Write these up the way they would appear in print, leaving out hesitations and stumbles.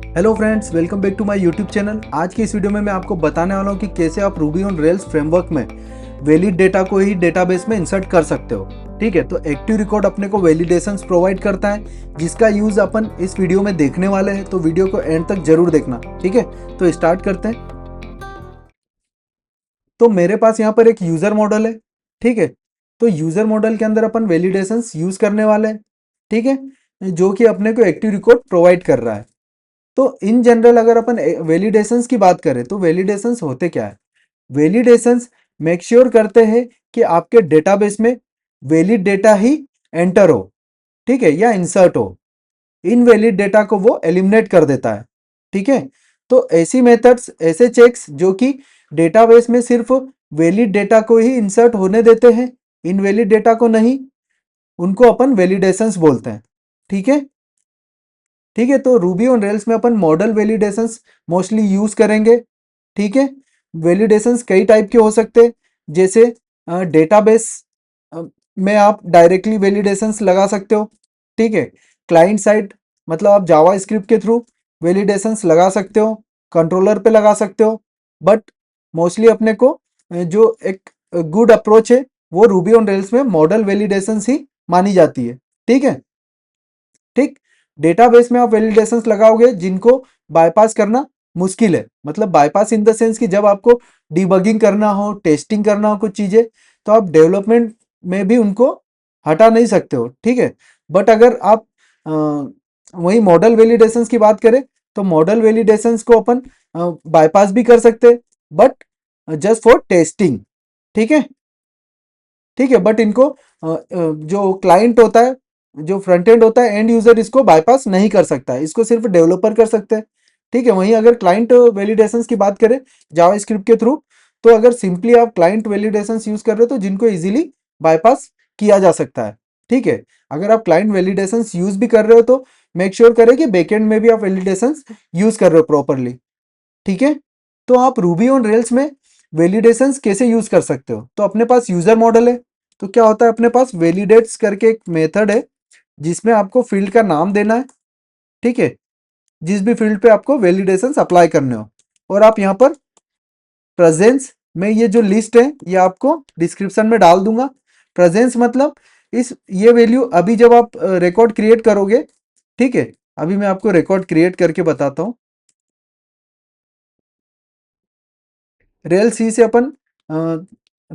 Hello friends, welcome back to my YouTube channel. आज की इस वीडियो में मैं आपको बताने वाला हूँ कि कैसे आप रूबी ऑन रेल्स फ्रेमवर्क में वैलिड डेटा को ही डेटाबेस में इंसर्ट कर सकते हो। ठीक है, तो एक्टिव रिकॉर्ड अपने को वैलिडेशंस प्रोवाइड करता है, जिसका यूज अपन इस वीडियो में देखने वाले हैं, तो वीडियो को एंड तक जरूर देखना। ठीक है, तो स्टार्ट करते हैं। तो मेरे पास यहाँ पर एक यूजर मॉडल है। ठीक है, तो यूजर मॉडल के अंदर अपन वैलिडेशंस यूज करने वाले हैं। ठीक है, जो कि अपने को एक्टिव रिकॉर्ड प्रोवाइड कर रहा है। तो इन जनरल अगर अपन वैलिडेशंस की बात करें तो वैलिडेशंस होते क्या है? वैलिडेशंस मेक श्योर करते हैं कि आपके डेटाबेस में वैलिड डेटा ही एंटर हो, ठीक है, या इंसर्ट हो। इनवैलिड डेटा को वो एलिमिनेट कर देता है। ठीक है, तो ऐसी मेथड्स, ऐसे चेक्स जो कि डेटाबेस में सिर्फ वैलिड डेटा को ही इंसर्ट होने देते हैं, इनवैलिड डेटा को नहीं, उनको अपन वैलिडेशंस बोलते हैं। ठीक है, ठीक है, तो रूबी ऑन रेल्स में अपन मॉडल वैलिडेशंस मोस्टली यूज करेंगे। ठीक है, वैलिडेशंस कई टाइप के हो सकते हैं, जैसे डेटाबेस में आप डायरेक्टली वैलिडेशंस लगा सकते हो। ठीक है, क्लाइंट साइड मतलब आप जावा स्क्रिप्ट के थ्रू वैलिडेशंस लगा सकते हो, कंट्रोलर पे लगा सकते हो। बट मोस्टली अपने को जो एक गुड अप्रोच है वो रूबी ऑन रेल्स में मॉडल वैलिडेशंस ही मानी जाती है। ठीक है, ठीक, डेटाबेस में आप वैलिडेशंस लगाओगे जिनको बाईपास करना मुश्किल है, मतलब बाईपास इन द सेंस कि जब आपको डिबगिंग करना हो, टेस्टिंग करना हो कुछ चीजें, तो आप डेवलपमेंट में भी उनको हटा नहीं सकते हो। ठीक है, बट अगर आप वही मॉडल वैलिडेशंस की बात करें तो मॉडल वैलिडेशंस को अपन बाईपास भी कर सकते हैं, बट जस्ट फॉर टेस्टिंग। ठीक है, ठीक है, बट इनको जो क्लाइंट होता है, जो फ्रंट एंड होता है, एंड यूजर इसको बाईपास नहीं कर सकता है, इसको सिर्फ डेवलपर कर सकते हैं। ठीक है, वहीं अगर क्लाइंट वैलिडेशंस की बात करें जावा स्क्रिप्ट के थ्रू, तो अगर सिंपली आप क्लाइंट वैलिडेशंस यूज कर रहे हो तो जिनको इजीली बाईपास किया जा सकता है। ठीक है, अगर आप क्लाइंट वैलिडेशंस यूज भी कर रहे हो तो मेक श्योर करें कि बैकएंड में भी आप वैलिडेशंस यूज कर रहे हो प्रॉपरली। ठीक है, तो आप रूबी ऑन रेल्स में वैलिडेशंस कैसे यूज कर सकते हो? तो अपने पास यूजर मॉडल है, तो क्या होता है, अपने पास वैलिडेट्स करके एक मेथड है जिसमें आपको फील्ड का नाम देना है। ठीक है, जिस भी फील्ड पे आपको वैलिडेशंस अप्लाई करने हो, और आप यहाँ पर प्रेजेंस में ये जो लिस्ट है ये आपको डिस्क्रिप्शन में डाल दूंगा। प्रेजेंस मतलब इस ये वैल्यू अभी जब आप रिकॉर्ड क्रिएट करोगे, ठीक है, अभी मैं आपको रिकॉर्ड क्रिएट करके बताता हूँ। रेल सी से अपन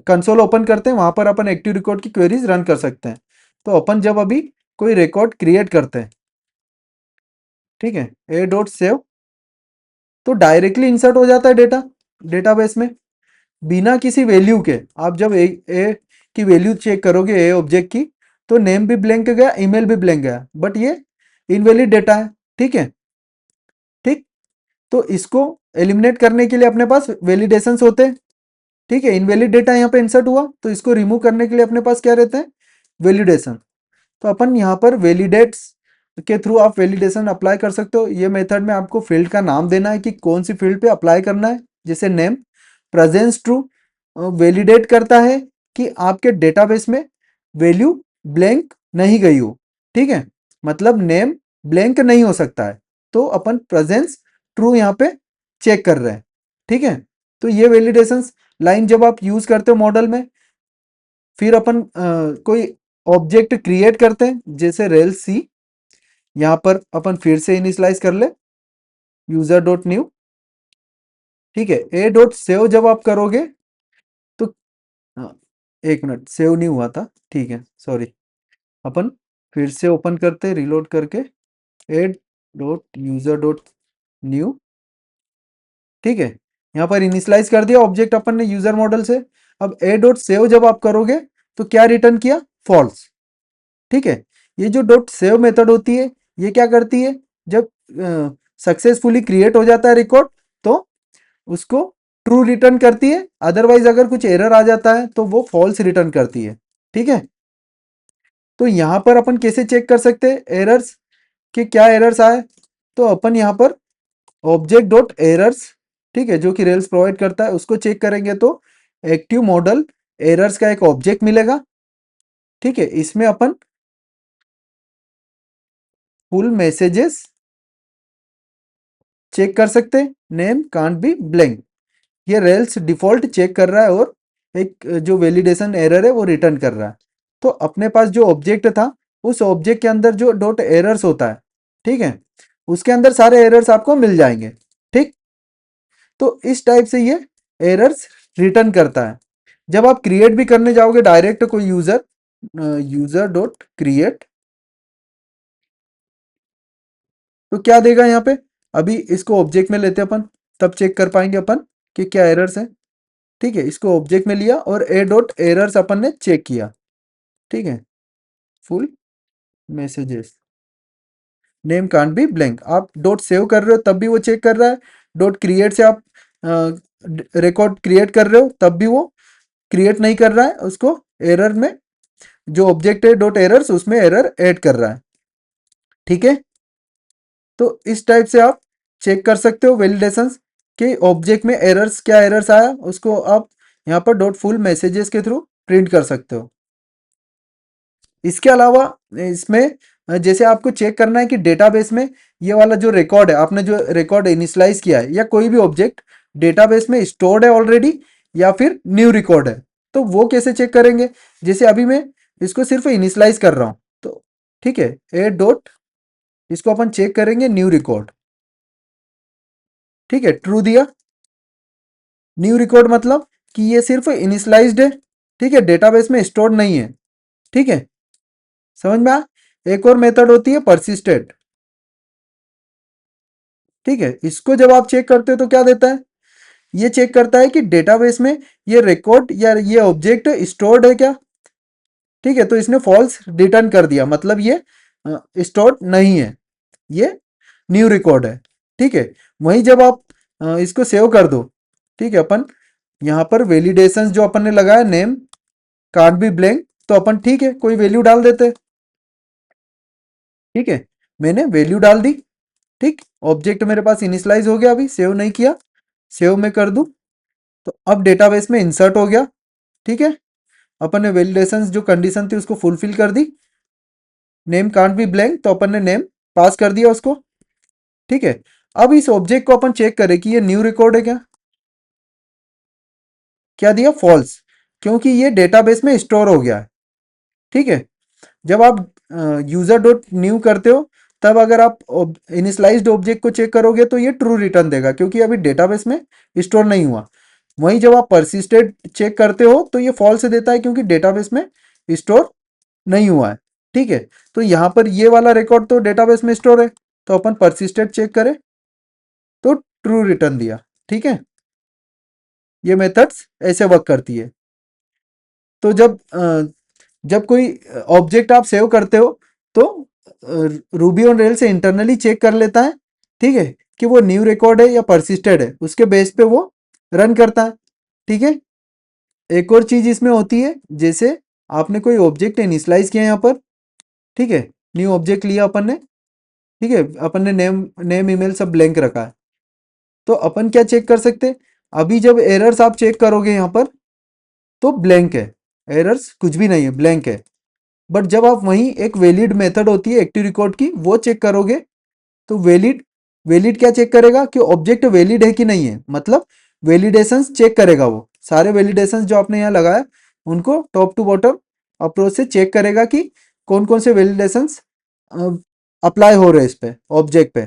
कंसोल ओपन करते हैं, वहां पर अपन एक्टिव रिकॉर्ड की क्वेरीज रन कर सकते हैं। तो अपन जब अभी कोई रिकॉर्ड क्रिएट करते हैं, ठीक है, ए डॉट सेव, तो डायरेक्टली इंसर्ट हो जाता है डेटा डेटाबेस में बिना किसी वैल्यू के। आप जब ए की वैल्यू चेक करोगे, ए ऑब्जेक्ट की, तो नेम भी ब्लैंक गया, ईमेल भी ब्लैंक गया, बट ये इनवैलिड डेटा है। ठीक है, ठीक, तो इसको एलिमिनेट करने के लिए अपने पास वैलिडेशंस होते हैं। ठीक है, इनवैलिड डेटा यहाँ पे इंसर्ट हुआ तो इसको रिमूव करने के लिए अपने पास क्या रहते हैं, वैलिडेशन। तो अपन यहाँ पर वैलिडेट्स के थ्रू आप वैलिडेशन अप्लाई कर सकते हो। ये मेथड में आपको फील्ड का नाम देना है कि कौन सी फील्ड पे अप्लाई करना है, जैसे नेम। प्रेजेंस ट्रू वैलिडेट करता है कि आपके डेटाबेस में वैल्यू ब्लैंक नहीं गई हो। ठीक है, मतलब नेम ब्लैंक नहीं हो सकता है, तो अपन प्रेजेंस ट्रू यहाँ पे चेक कर रहे हैं। ठीक है, तो ये वैलिडेशंस लाइन जब आप यूज करते हो मॉडल में, फिर अपन कोई ऑब्जेक्ट क्रिएट करते हैं, जैसे रेल सी। यहाँ पर अपन फिर से इनिशियलाइज कर ले, यूजर डॉट न्यू। ठीक है, ए डॉट सेव जब आप करोगे तो हाँ, एक मिनट, सेव नहीं हुआ था, ठीक है, सॉरी। अपन फिर से ओपन करते, रिलोड करके, ए डॉट यूजर डॉट न्यू। ठीक है, यहाँ पर इनिशियलाइज कर दिया ऑब्जेक्ट अपन ने यूजर मॉडल से। अब ए डॉट सेव जब आप करोगे तो क्या रिटर्न किया, फॉल्स। ठीक है, ये जो डॉट सेव मेथड होती है ये क्या करती है, जब सक्सेसफुली क्रिएट हो जाता है रिकॉर्ड तो उसको ट्रू रिटर्न करती है, अदरवाइज अगर कुछ एरर आ जाता है तो वो फॉल्स रिटर्न करती है। ठीक है, तो यहां पर अपन कैसे चेक कर सकते हैं एरर्स कि क्या एरर्स आए? तो अपन यहाँ पर ऑब्जेक्ट डॉट एरर्स, ठीक है, जो कि रेल्स प्रोवाइड करता है, उसको चेक करेंगे तो एक्टिव मॉडल एरर्स का एक ऑब्जेक्ट मिलेगा। ठीक है, इसमें अपन फुल मैसेजेस चेक कर सकते, नेम कांट बी ब्लैंक। ये रेल्स डिफॉल्ट चेक कर रहा है और एक जो वैलिडेशन एरर है वो रिटर्न कर रहा है। तो अपने पास जो ऑब्जेक्ट था, उस ऑब्जेक्ट के अंदर जो डॉट एरर्स होता है, ठीक है, उसके अंदर सारे एरर्स आपको मिल जाएंगे। ठीक, तो इस टाइप से ये एरर्स रिटर्न करता है। जब आप क्रिएट भी करने जाओगे डायरेक्ट कोई यूजर, यूजर डॉट क्रिएट, तो क्या देगा यहाँ पे, अभी इसको ऑब्जेक्ट में लेते अपन, तब चेक कर पाएंगे अपन कि क्या एरर्स है। ठीक है, इसको ऑब्जेक्ट में लिया और ए डॉट एरर्स अपन ने चेक किया। ठीक है, full messages, name can't be blank, आप डॉट सेव कर रहे हो तब भी वो चेक कर रहा है, डॉट क्रिएट से आप रिकॉर्ड क्रिएट कर रहे हो तब भी वो क्रिएट नहीं कर रहा है, उसको एरर में जो ऑब्जेक्ट है डॉट एरर्स उसमें एरर ऐड कर रहा है। ठीक है, तो इस टाइप से आप चेक कर सकते हो वैलिडेशंस के ऑब्जेक्ट में एरर्स, क्या एरर्स आया उसको आप यहाँ पर डॉट फुल मैसेजेस के थ्रू प्रिंट कर सकते हो। इसके अलावा इसमें जैसे आपको चेक करना है कि डेटाबेस में ये वाला जो रिकॉर्ड है, आपने जो रिकॉर्ड इनिशियलाइज किया है, या कोई भी ऑब्जेक्ट डेटाबेस में स्टोर्ड है ऑलरेडी या फिर न्यू रिकॉर्ड है, तो वो कैसे चेक करेंगे। जैसे अभी मैं इसको सिर्फ इनिशियलाइज कर रहा हूँ, तो ठीक है, ए डॉट, इसको अपन चेक करेंगे न्यू रिकॉर्ड। ठीक है, ट्रू दिया। न्यू रिकॉर्ड मतलब कि ये सिर्फ इनिशियलाइज्ड है, ठीक है, डेटाबेस में स्टोर्ड नहीं है। ठीक है, समझ में आ। एक और मेथड होती है परसिस्टेंट। ठीक है, इसको जब आप चेक करते हो तो क्या देता है, ये चेक करता है कि डेटाबेस में ये रिकॉर्ड या ये ऑब्जेक्ट स्टोर्ड है क्या। ठीक है, तो इसने फॉल्स रिटर्न कर दिया, मतलब ये स्टोर्ड नहीं है, ये न्यू रिकॉर्ड है। ठीक है, वहीं जब आप इसको सेव कर दो, ठीक है, अपन यहाँ पर वैलिडेशंस जो अपन ने लगाया नेम कांट बी ब्लैंक, तो अपन ठीक है कोई वैल्यू डाल देते हैं। ठीक है, मैंने वैल्यू डाल दी। ठीक, ऑब्जेक्ट मेरे पास इनिशियलाइज हो गया, अभी सेव नहीं किया, सेव में कर दूं तो अब डेटाबेस में इंसर्ट हो गया। ठीक है, अपन ने वैलिडेशंस जो कंडीशन थी उसको फुलफिल कर दी, नेम कांट बी ब्लैंक, तो अपन ने नेम पास कर दिया उसको। ठीक है, अब इस ऑब्जेक्ट को अपन चेक करें कि ये न्यू रिकॉर्ड है क्या। क्या दिया, फॉल्स, क्योंकि ये डेटाबेस में स्टोर हो गया है। ठीक है, जब आप यूजर डॉट न्यू करते हो, तब अगर आप इनिशियलाइज्ड ऑब्जेक्ट को चेक करोगे तो ये ट्रू रिटर्न देगा, क्योंकि अभी डेटाबेस में स्टोर नहीं हुआ। वहीं जब आप परसिस्टेंट चेक करते हो तो ये फॉल्स देता है, क्योंकि डेटाबेस में स्टोर नहीं हुआ है। ठीक है, तो यहाँ पर ये वाला रिकॉर्ड तो डेटाबेस में स्टोर है, तो अपन परसिस्टेंट चेक करें तो ट्रू रिटर्न दिया। ठीक है, ये मेथड्स ऐसे वर्क करती है। तो जब कोई ऑब्जेक्ट आप सेव करते हो तो रूबी ऑन रेल से इंटरनली चेक कर लेता है, ठीक है, कि वो न्यू रिकॉर्ड है या परसिस्टेड है, उसके बेस पे वो रन करता है। ठीक है, एक और चीज इसमें होती है, जैसे आपने कोई ऑब्जेक्ट इनिशियलाइज किया यहाँ पर, ठीक है, न्यू ऑब्जेक्ट लिया अपन ने, ठीक है, अपन ने नेम नेम ईमेल सब ब्लैंक रखा है, तो अपन क्या चेक कर सकते, अभी जब एरर्स आप चेक करोगे यहाँ पर तो ब्लैंक है, एरर्स कुछ भी नहीं है, ब्लैंक है। बट जब आप वहीं एक वैलिड मेथड होती है एक्टिव रिकॉर्ड की, वो चेक करोगे तो वैलिड, वैलिड क्या चेक करेगा कि ऑब्जेक्ट वैलिड है कि नहीं है, मतलब वैलिडेशंस चेक करेगा, वो सारे वैलिडेशंस जो आपने यहाँ लगाया उनको टॉप टू बॉटम अप्रोच से चेक करेगा कि कौन कौन से वैलिडेशंस अप्लाई हो रहे हैं इस पे ऑब्जेक्ट पे।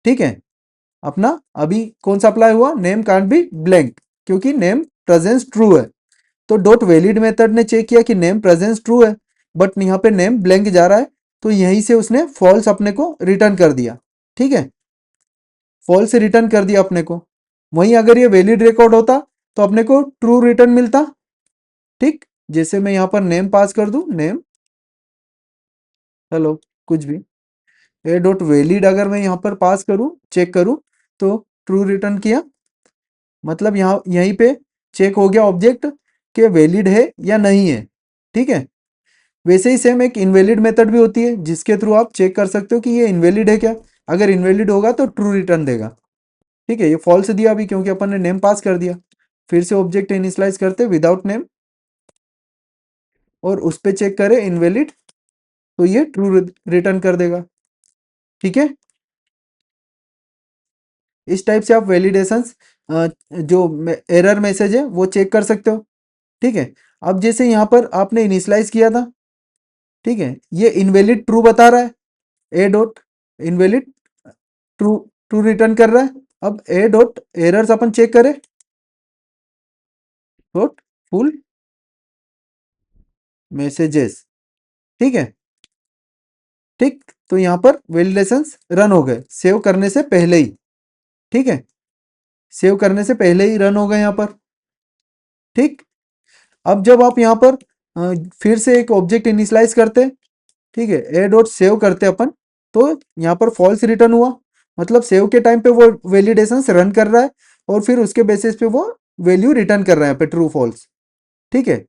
ठीक है, अपना अभी कौन सा अप्लाई हुआ, नेम कांट बी ब्लैंक, क्योंकि नेम प्रेजेंस ट्रू है, तो डॉट वैलिड मेथड ने चेक किया कि नेम प्रेजेंस ट्रू है, बट यहाँ पे नेम ब्लैंक जा रहा है, तो यहीं से उसने फॉल्स अपने को रिटर्न कर दिया। ठीक है, फॉल्स रिटर्न कर दिया अपने को। वहीं अगर ये वैलिड रिकॉर्ड होता तो अपने को ट्रू रिटर्न मिलता। ठीक, जैसे मैं यहाँ पर नेम पास कर दूं, नेम हेलो कुछ भी, ए डॉट वैलिड अगर मैं यहाँ पर पास करूँ चेक करूँ तो ट्रू रिटर्न किया, मतलब यहाँ यहीं पे चेक हो गया ऑब्जेक्ट के वैलिड है या नहीं है। ठीक है, वैसे ही सेम एक इनवैलिड मेथड भी होती है, जिसके थ्रू आप चेक कर सकते हो कि ये इनवैलिड है क्या, अगर इनवैलिड होगा तो ट्रू रिटर्न देगा। ठीक है, ये फॉल्स दिया अभी क्योंकि अपन ने नेम पास कर दिया। फिर से ऑब्जेक्ट इनिशियलाइज करते विदाउट नेम और उस पे चेक करें इनवैलिड, तो ये ट्रू रिटर्न कर देगा। ठीक है, इस टाइप से आप वैलिडेशंस जो एरर मैसेज है वो चेक कर सकते हो। ठीक है, अब जैसे यहाँ पर आपने इनिशलाइज किया था, ठीक है, ये इनवैलिड ट्रू बता रहा है, a dot invalid true true return कर रहा है। अब ए डॉट एरर्स अपन चेक करें, डॉट फुल मैसेजेस, ठीक है, ठीक। तो यहाँ पर वैलिडेशंस रन हो गए सेव करने से पहले ही, ठीक है, सेव करने से पहले ही रन हो गए यहाँ पर, ठीक। अब जब आप यहाँ पर फिर से एक ऑब्जेक्ट इनिशियलाइज करते, ठीक है, ए डॉट सेव करते अपन, तो यहाँ पर फॉल्स रिटर्न हुआ, मतलब सेव के टाइम पे वो वैलिडेशंस रन कर रहा है और फिर उसके बेसिस पे वो वैल्यू रिटर्न कर रहा है यहाँ पे ट्रू फॉल्स, ठीक है।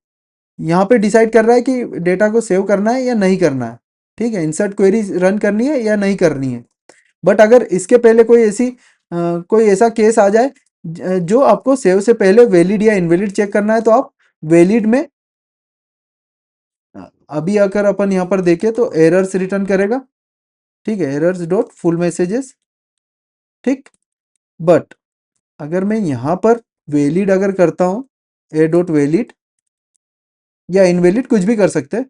यहाँ पे डिसाइड कर रहा है कि डेटा को सेव करना है या नहीं करना है, ठीक है, इंसर्ट क्वेरी रन करनी है या नहीं करनी है। बट अगर इसके पहले कोई कोई ऐसा केस आ जाए जो आपको सेव से पहले वैलिड या इनवैलिड चेक करना है, तो आप वैलिड में अभी अगर अपन यहाँ पर देखें तो एरर्स रिटर्न करेगा, ठीक है, एरर्स डॉट फुल मैसेजेस, ठीक। बट अगर मैं यहाँ पर वैलिड अगर करता हूँ, ए डॉट वैलिड या इनवैलिड कुछ भी कर सकते हैं,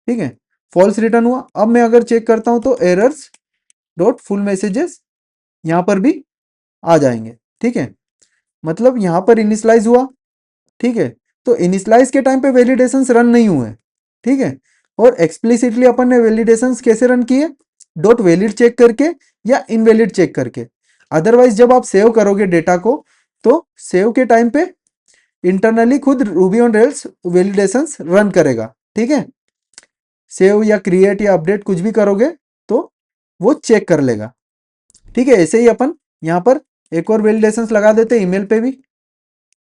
ठीक है, फॉल्स रिटर्न हुआ। अब मैं अगर चेक करता हूँ तो एरर्स डॉट फुल मैसेजेस यहाँ पर भी आ जाएंगे, ठीक है, मतलब यहाँ पर इनिशलाइज हुआ, ठीक है। तो इनिशलाइज के टाइम पे वैलिडेशंस रन नहीं हुए, ठीक है, और एक्सप्लिसिटली अपन ने वैलिडेशंस कैसे रन किए, डॉट वैलिड चेक करके या इनवैलिड चेक करके। अदरवाइज जब आप सेव करोगे डेटा को, तो सेव के टाइम पे इंटरनली खुद Ruby on rails validations run करेगा, ठीक है। सेव या क्रिएट या अपडेट कुछ भी करोगे तो वो चेक कर लेगा, ठीक है। ऐसे ही अपन यहाँ पर एक और वैलिडेशंस लगा देते हैं ईमेल पे भी,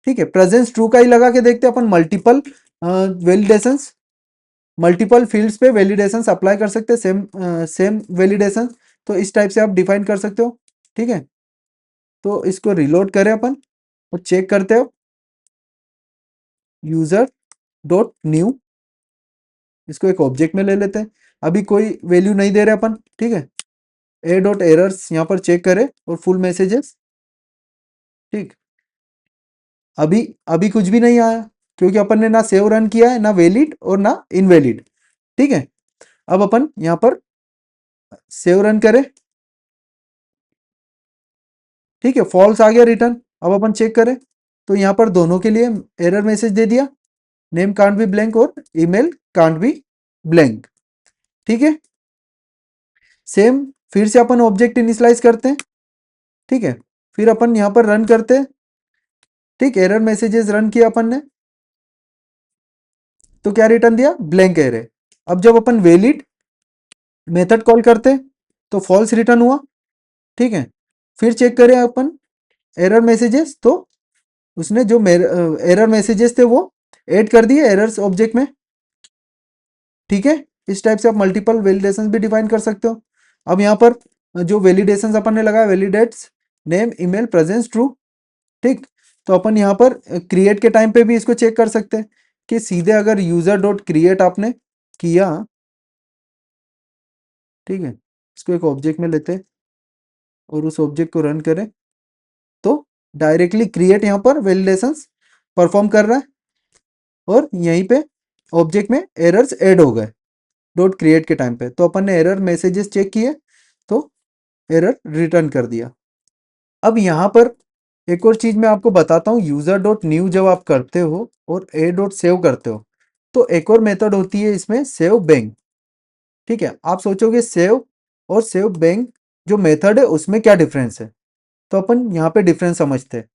ठीक है, प्रेजेंस ट्रू का ही लगा के देखते हैं अपन। मल्टीपल वैलिडेशंस, मल्टीपल फील्ड्स पे वैलिडेशंस अप्लाई कर सकते हैं, सेम वैलिडेशन, तो इस टाइप से आप डिफाइन कर सकते हो, ठीक है। तो इसको रिलोड करें अपन और चेक करते हो, यूजर डॉट न्यू, इसको एक ऑब्जेक्ट में ले लेते हैं, अभी कोई वैल्यू नहीं दे रहे अपन, ठीक है। ए डॉट एरर्स यहाँ पर चेक करें और फुल मैसेजेस, ठीक। अभी अभी कुछ भी नहीं आया क्योंकि अपन ने ना सेव रन किया है, ना वैलिड और ना इनवैलिड, ठीक है। अब अपन यहाँ पर सेव रन करें, ठीक है, फॉल्स आ गया रिटर्न। अब अपन चेक करें तो यहाँ पर दोनों के लिए एरर मैसेज दे दिया, नेम कांट बी ब्लैंक और ईमेल कांट बी ब्लैंक, ठीक है। सेम फिर से अपन ऑब्जेक्ट इनिशियलाइज करते हैं, ठीक है, फिर अपन यहाँ पर रन करते हैं, ठीक, एरर मैसेजेस रन किया अपन ने, तो क्या रिटर्न दिया, ब्लैंक एरे। अब जब अपन वैलिड मेथड कॉल करते हैं तो फॉल्स रिटर्न हुआ, ठीक है। फिर चेक करें अपन एरर मैसेजेस, तो उसने जो एरर मैसेजेस थे वो ऐड कर दिए एरर्स ऑब्जेक्ट में, ठीक है। इस टाइप से आप मल्टीपल वैलिडेशंस भी डिफाइन कर सकते हो। अब यहाँ पर जो वैलिडेशंस अपन ने लगाया, validates name email presence true, ठीक। तो अपन यहाँ पर क्रिएट के टाइम पे भी इसको चेक कर सकते हैं कि सीधे अगर यूजर डॉट क्रिएट आपने किया, ठीक है, इसको एक ऑब्जेक्ट में लेते हैं और उस ऑब्जेक्ट को रन करें, तो डायरेक्टली क्रिएट यहाँ पर वैलिडेशंस परफॉर्म कर रहा है और यहीं पे ऑब्जेक्ट में एरर्स ऐड हो गए डॉट क्रिएट के टाइम पे। तो अपन ने एरर मैसेजेस चेक किए तो एरर रिटर्न कर दिया। अब यहाँ पर एक और चीज मैं आपको बताता हूँ, यूजर डॉट न्यू जब आप करते हो और ए डॉट सेव करते हो, तो एक और मेथड होती है इसमें, सेव बैंक, ठीक है। आप सोचोगे सेव और सेव बैंक जो मेथड है उसमें क्या डिफरेंस है, तो अपन यहाँ पे डिफरेंस समझते हैं।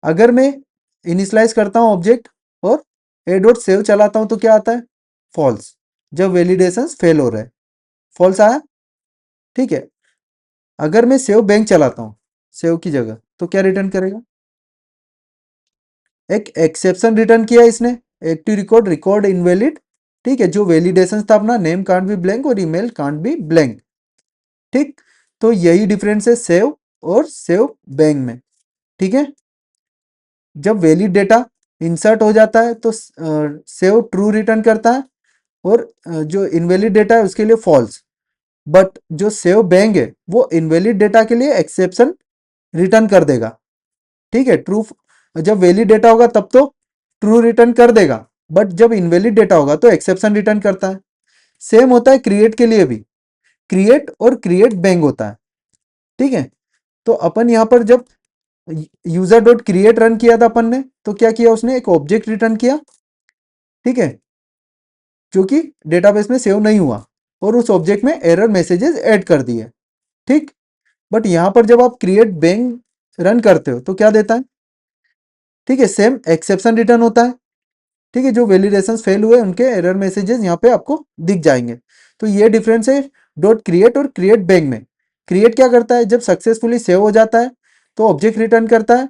अगर मैं इनिशलाइज करता हूँ ऑब्जेक्ट और ए डॉट सेव चलाता हूँ तो क्या आता है, फॉल्स, जब वैलिडेशन फेल हो रहा है, फॉल्स आया, ठीक है। अगर मैं सेव बैंक चलाता हूँ सेव की जगह, तो क्या रिटर्न करेगा, एक एक्सेप्शन रिटर्न किया इसने, एक्टिव रिकॉर्ड रिकॉर्ड इनवैलिड, ठीक है, जो वैलिडेशन था अपना, नेम कांट बी ब्लैंक और ईमेल कांट बी ब्लैंक, ठीक। तो यही डिफरेंस है सेव और सेव बैंक में, ठीक है। जब वैलिड डेटा इंसर्ट हो जाता है तो सेव ट्रू रिटर्न करता है और जो इनवैलिड डेटा है उसके लिए फॉल्स। बट जो सेव बैंग है वो इनवैलिड डेटा के लिए एक्सेप्शन रिटर्न कर देगा। ठीक है, ट्रू जब वैलिड डेटा होगा तब तो ट्रू रिटर्न कर देगा, बट जब इनवैलिड डेटा होगा तो एक्सेप्शन रिटर्न करता है। सेम होता है क्रिएट के लिए भी, क्रिएट और क्रिएट बैंग होता है। ठीक है, तो अपन यहाँ पर जब यूजर डॉट क्रिएट रन किया था अपन ने, तो क्या किया उसने, एक ऑब्जेक्ट रिटर्न किया। ठीक है, जो कि डेटाबेस में सेव नहीं हुआ, और उस ऑब्जेक्ट में एरर मैसेजेस ऐड कर दिए। ठीक, बट यहां पर जब आप क्रिएट बैंग रन करते हो तो क्या देता है, ठीक है, सेम एक्सेप्शन रिटर्न होता है। ठीक है, जो वैलिडेशन फेल हुए उनके एरर मैसेजेस यहाँ पे आपको दिख जाएंगे। तो ये डिफरेंस है डॉट क्रिएट और क्रिएट बैंग में। क्रिएट क्या करता है, जब सक्सेसफुली सेव हो जाता है तो ऑब्जेक्ट रिटर्न करता है।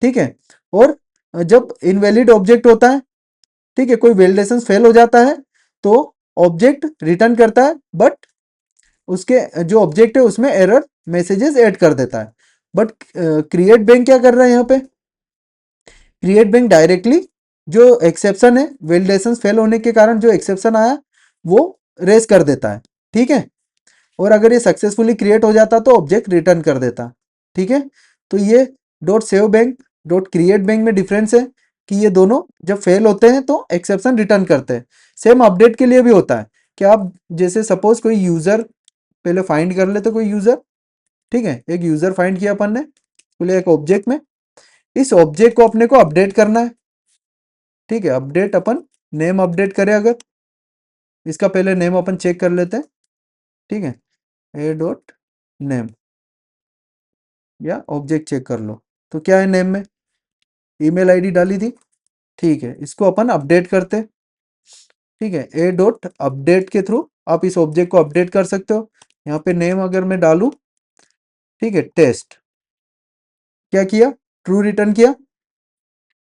ठीक है, और जब इनवैलिड ऑब्जेक्ट होता है, ठीक है, कोई वैलिडेशन फेल हो जाता है तो ऑब्जेक्ट रिटर्न करता है, बट उसके जो ऑब्जेक्ट है उसमें एरर मैसेजेस ऐड कर देता है। बट क्रिएट बैंक क्या कर रहा है यहाँ पे, क्रिएट बैंक डायरेक्टली जो एक्सेप्शन है, वैलिडेशन फेल होने के कारण जो एक्सेप्शन आया वो रेस कर देता है। ठीक है, और अगर ये सक्सेसफुली क्रिएट हो जाता तो ऑब्जेक्ट रिटर्न कर देता। ठीक है, तो ये dot save bank dot create bank में डिफरेंस है कि ये दोनों जब फेल होते हैं तो एक्सेप्शन रिटर्न करते हैं। सेम अपडेट के लिए भी होता है कि आप जैसे सपोज कोई यूजर, पहले फाइंड कर लेते कोई यूजर। ठीक है, एक यूजर फाइंड किया अपन ने बोले एक ऑब्जेक्ट में, इस ऑब्जेक्ट को अपने को अपडेट करना है। ठीक है, अपडेट अपन नेम अपडेट करें अगर, इसका पहले नेम अपन चेक कर लेते हैं। ठीक है, ए डॉट नेम, या ऑब्जेक्ट चेक कर लो तो क्या है नेम में, ईमेल आईडी डाली थी। ठीक है, इसको अपन अपडेट करते। ठीक है, ए डॉट अपडेट के थ्रू आप इस ऑब्जेक्ट को अपडेट कर सकते हो। यहाँ पे नेम अगर मैं डालूं, ठीक है, टेस्ट, क्या किया, ट्रू रिटर्न किया।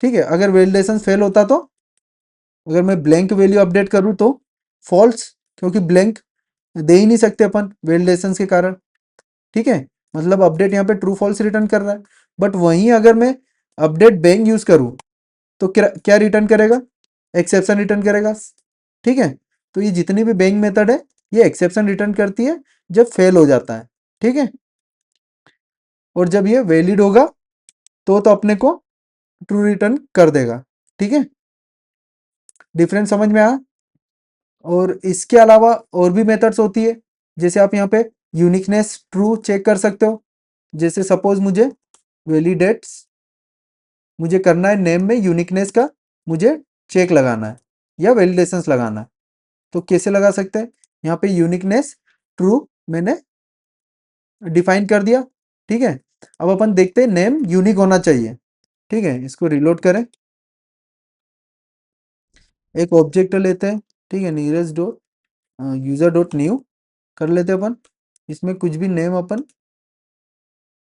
ठीक है, अगर वैलिडेशन फेल होता तो, अगर मैं ब्लैंक वैल्यू अपडेट करूं तो फॉल्स, क्योंकि ब्लैंक दे ही नहीं सकते अपन वैलिडेशन के कारण। ठीक है, मतलब अपडेट यहाँ पे ट्रू फॉल्स रिटर्न कर रहा है। बट वहीं अगर मैं अपडेट बैंक यूज करूं तो क्या क्या रिटर्न करेगा, एक्सेप्शन रिटर्न करेगा। ठीक है, तो ये जितनी भी बैंक मेथड है ये एक्सेप्शन रिटर्न करती है जब फेल हो जाता है। ठीक है, और जब ये वैलिड होगा तो अपने को ट्रू रिटर्न कर देगा। ठीक है, डिफरेंस समझ में आया। और इसके अलावा और भी मेथड्स होती है, जैसे आप यहाँ पे यूनिकनेस ट्रू चेक कर सकते हो। जैसे सपोज मुझे वैलिडेट्स, मुझे करना है नेम में यूनिकनेस का मुझे चेक लगाना है या वैलिडेशंस लगाना है, तो कैसे लगा सकते हैं, यहाँ पे यूनिकनेस ट्रू मैंने डिफाइन कर दिया। ठीक है, अब अपन देखते हैं नेम यूनिक होना चाहिए। ठीक है, इसको रिलोड करें, एक ऑब्जेक्ट लेते हैं। ठीक है, Neeraj dot user dot new कर लेते हैं अपन, इसमें कुछ भी नेम अपन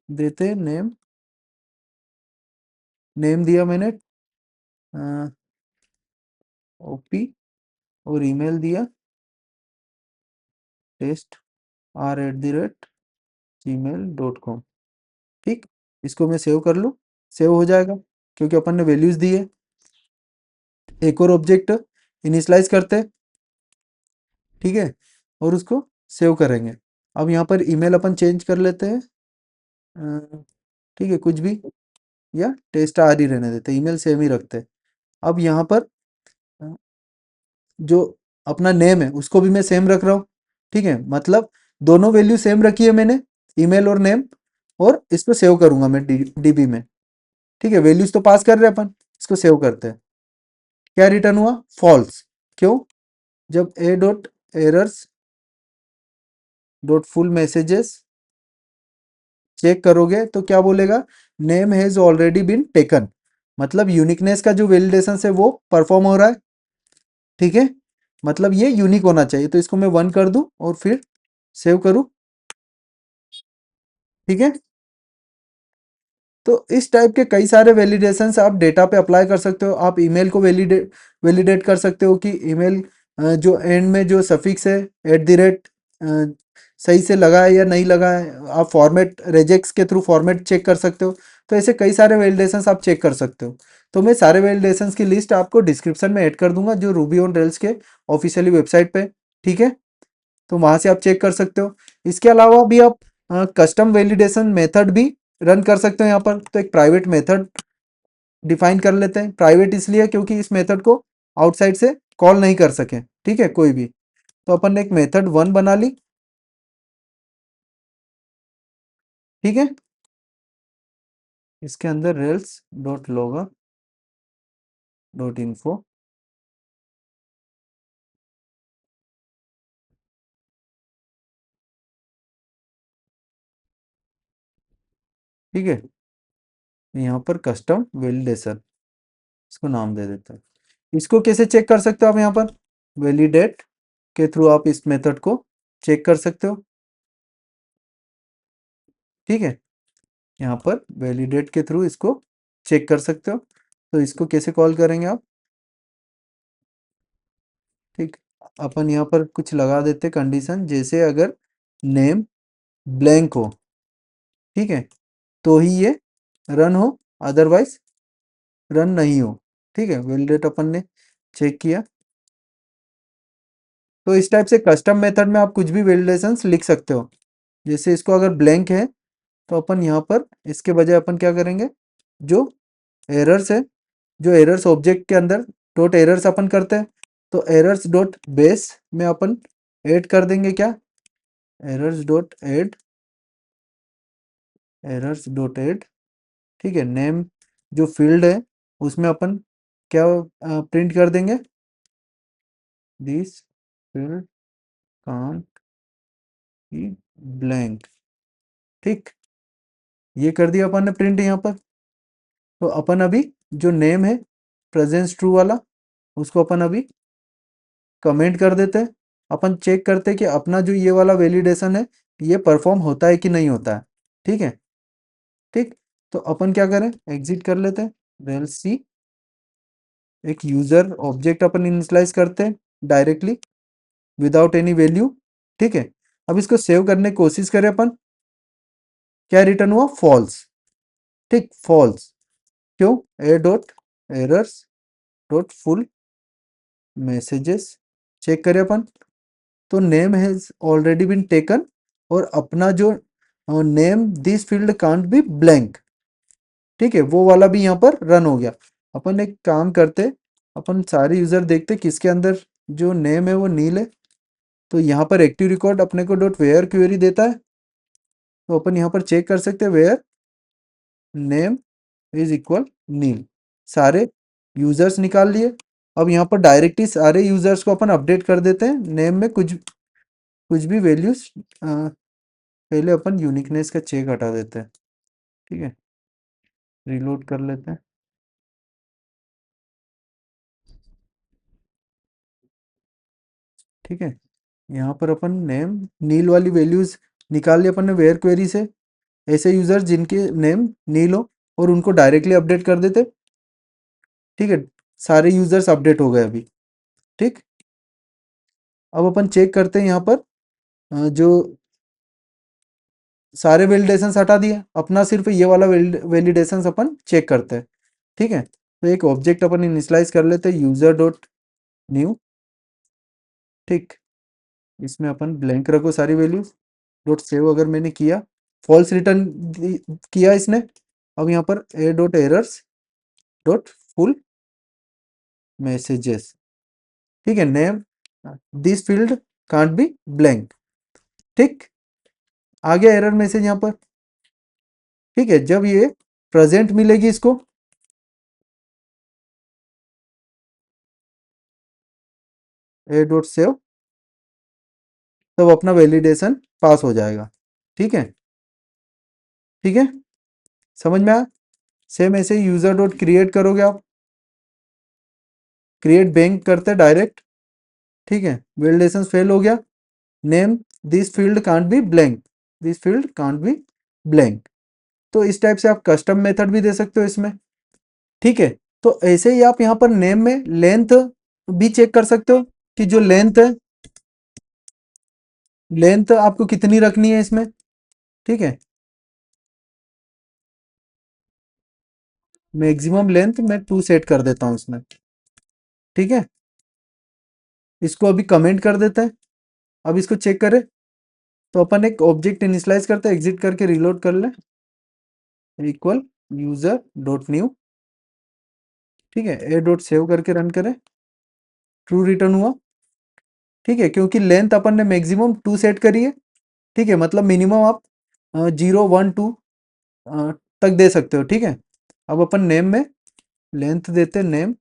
देते हैं। नेम, नेम दिया मैंने ओपी, और ईमेल दिया test@gmail.com। ठीक, इसको मैं सेव कर लूँ, सेव हो जाएगा क्योंकि अपन ने वैल्यूज दी है। एक और ऑब्जेक्ट इनिशलाइज करते हैं। ठीक है, और उसको सेव करेंगे। अब यहाँ पर ईमेल अपन चेंज कर लेते हैं, ठीक है, कुछ भी, या टेस्ट आर ही रहने देते, ईमेल सेम ही रखते हैं। अब यहाँ पर अ, जो अपना नेम है उसको भी मैं सेम रख रहा हूँ। ठीक है, मतलब दोनों वैल्यू सेम रखी है मैंने, ईमेल और नेम, और इसको सेव करूंगा मैं डीबी में। ठीक है, वैल्यूज तो पास कर रहे हैं अपन, इसको सेव करते हैं। क्या रिटर्न हुआ, फॉल्स। क्यों, जब a dot errors dot full messages check करोगे तो क्या बोलेगा, name has already been taken, मतलब यूनिकनेस का जो वैलिडेशन है वो परफॉर्म हो रहा है। ठीक है, मतलब ये यूनिक होना चाहिए, तो इसको मैं 1 कर दूं और फिर सेव करूं। ठीक है, तो इस टाइप के कई सारे वैलिडेशंस आप डेटा पे अप्लाई कर सकते हो। आप ईमेल को वैलिडेट वैलिडेट कर सकते हो कि ईमेल जो एंड में जो सफिक्स है एट द रेट सही से लगा है या नहीं लगा है। आप फॉर्मेट रेजेक्स के थ्रू फॉर्मेट चेक कर सकते हो। तो ऐसे कई सारे वैलिडेशंस आप चेक कर सकते हो। तो मैं सारे वैलिडेशंस की लिस्ट आपको डिस्क्रिप्शन में ऐड कर दूंगा, जो रूबी ऑन रेल्स के ऑफिशियली वेबसाइट पे। ठीक है, तो वहां से आप चेक कर सकते हो। इसके अलावा भी आप कस्टम वैलिडेशन मेथड भी रन कर सकते हो यहाँ पर। तो एक प्राइवेट मेथड डिफाइन कर लेते हैं। प्राइवेट इसलिए क्योंकि इस मेथड को आउटसाइड से कॉल नहीं कर सके, ठीक है, कोई भी। तो अपन ने एक मेथड 1 बना ली, ठीक है। इसके अंदर rails dot logger dot info, ठीक है। यहाँ पर कस्टम वैलिडेशन इसको नाम दे देते हैं। इसको कैसे चेक कर सकते हो आप यहाँ पर? वैलिडेट के थ्रू आप इस मेथड को चेक कर सकते हो, ठीक है। यहाँ पर वैलिडेट के थ्रू इसको चेक कर सकते हो। तो इसको कैसे कॉल करेंगे आप? ठीक, अपन यहाँ पर कुछ लगा देते कंडीशन, जैसे अगर नेम ब्लैंक हो, ठीक है, तो ही ये रन हो, अदरवाइज रन नहीं हो, ठीक है। वैलिडेट अपन ने चेक किया। तो इस टाइप से कस्टम मेथड में आप कुछ भी वैलिडेशंस लिख सकते हो। जैसे इसको अगर ब्लैंक है तो अपन यहाँ पर इसके बजाय अपन क्या करेंगे, जो एरर्स है, जो एरर्स ऑब्जेक्ट के अंदर डॉट एरर्स अपन करते हैं, तो एरर्स डॉट बेस में अपन ऐड कर देंगे क्या, errors dot add, errors dot add, ठीक है। नेम जो फील्ड है उसमें अपन क्या प्रिंट कर देंगे, this field can't be blank, ठीक। ये कर दिया अपन ने प्रिंट यहाँ पर। तो अपन अभी जो नेम है प्रेजेंस ट्रू वाला, उसको अपन अभी कमेंट कर देते हैं। अपन चेक करते हैं कि अपना जो ये वाला वैलिडेशन है ये परफॉर्म होता है कि नहीं होता है, ठीक है। ठीक, तो अपन क्या करें, एग्जिट कर लेते हैं। रेल सी एक यूजर ऑब्जेक्ट अपन इनिशियलाइज करते हैं डायरेक्टली विदाउट एनी वैल्यू, ठीक है। अब इसको सेव करने की कोशिश करें अपन, क्या रिटर्न हुआ, फॉल्स, ठीक, फॉल्स। क्यों, a dot errors dot full messages, check करें अपन, तो name has already been taken, और अपना जो name this field can't be blank, ठीक है, वो वाला भी यहाँ पर रन हो गया। अपन एक काम करते, अपन सारे यूजर देखते किसके अंदर जो नेम है वो नील है। तो यहाँ पर एक्टिव रिकॉर्ड अपने को डॉट वेयर क्वेरी देता है, तो अपन यहाँ पर चेक कर सकते हैं वेयर नेम इज इक्वल नील। सारे यूजर्स निकाल लिए। अब यहाँ पर डायरेक्टली सारे यूजर्स को अपन अपडेट कर देते हैं नेम में कुछ कुछ भी वैल्यूज। पहले अपन यूनिकनेस का चेक हटा देते हैं, ठीक है, रिलोड कर लेते हैं। ठीक है, यहाँ पर अपन नेम नील वाली वैल्यूज निकाल ली अपन ने वेयर क्वेरी से। ऐसे यूजर जिनके नेम नील हो और उनको डायरेक्टली अपडेट कर देते, ठीक है। सारे यूजर्स अपडेट हो गए अभी, ठीक। अब अपन चेक करते हैं यहाँ पर जो सारे वैलिडेशंस हटा दिए, अपना सिर्फ ये वाला वैलिडेशंस अपन चेक करते हैं, ठीक है। तो एक ऑब्जेक्ट अपन इनिशियलाइज कर लेते हैं यूजर डॉट न्यू, ठीक। इसमें अपन ब्लैंक रखो सारी वैल्यूज, डॉट सेव अगर मैंने किया, फॉल्स रिटर्न किया इसने। अब यहाँ पर ए dot errors dot full messages, ठीक है, name this field can't be blank, ठीक। आ गया एरर मैसेज यहाँ पर, ठीक है। जब ये प्रेजेंट मिलेगी इसको, ए डॉट सेव, तब अपना वैलिडेशन पास हो जाएगा, ठीक है। ठीक है, समझ में आया। सेम ऐसे यूजर डॉट क्रिएट करोगे आप, क्रिएट बैंक करते डायरेक्ट, ठीक है। वैलिडेशन फेल हो गया, name this field can't be blank, this field can't be blank. तो इस टाइप से आप कस्टम मेथड भी दे सकते हो इसमें, ठीक है। तो ऐसे ही आप यहाँ पर नेम में लेंथ भी चेक कर सकते हो कि जो लेंथ है, लेंथ आपको कितनी रखनी है इसमें, ठीक है। मैक्सिमम लेंथ मैं 2 सेट कर देता हूँ इसमें, ठीक है। इसको अभी कमेंट कर देते हैं, अब इसको चेक करें तो अपन एक ऑब्जेक्ट इनिशियलाइज करते हैं, एग्जिट करके रिलोड कर ले, इक्वल यूजर डॉट न्यू, ठीक है, ए डॉट सेव करके रन करें, ट्रू रिटर्न हुआ, ठीक है, क्योंकि लेंथ अपन ने मैक्सिमम 2 सेट करी है, ठीक है, मतलब मिनिमम आप 0 1 2 तक दे सकते हो, ठीक है। अब अपन नेम में लेंथ देते हैं नेम,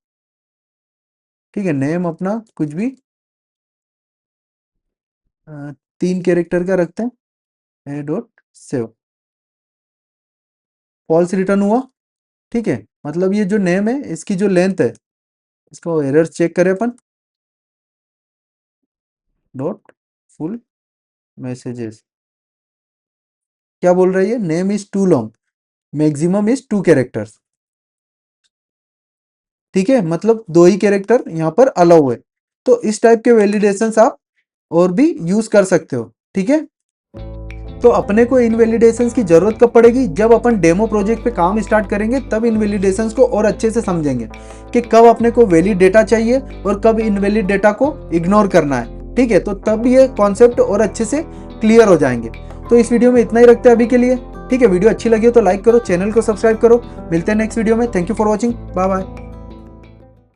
ठीक है, नेम अपना कुछ भी 3 कैरेक्टर का रखते हैं, a dot save, false return हुआ, ठीक है, मतलब ये जो नेम है इसकी जो लेंथ है, इसको एरर्स चेक करें अपन, डॉट फुल मैसेजेस, क्या बोल रही है, name is too long, maximum is 2 characters, ठीक है, मतलब 2 ही कैरेक्टर यहाँ पर अलाउ है। तो इस टाइप के वैलिडेशंस आप और भी यूज कर सकते हो, ठीक है। तो अपने को इन वैलिडेशंस की जरूरत कब पड़ेगी, जब अपन डेमो प्रोजेक्ट पे काम स्टार्ट करेंगे, तब इन वैलिडेशंस को और अच्छे से समझेंगे कि कब अपने को वैलिड डेटा चाहिए और कब इनवैलिड डेटा को इग्नोर करना है, ठीक है। तो तब ये कॉन्सेप्ट और अच्छे से क्लियर हो जाएंगे। तो इस वीडियो में इतना ही रखते हैं अभी के लिए, ठीक है। वीडियो अच्छी लगी हो तो लाइक करो, चैनल को सब्सक्राइब करो, मिलते हैं नेक्स्ट वीडियो में। Thank you for watching, bye bye.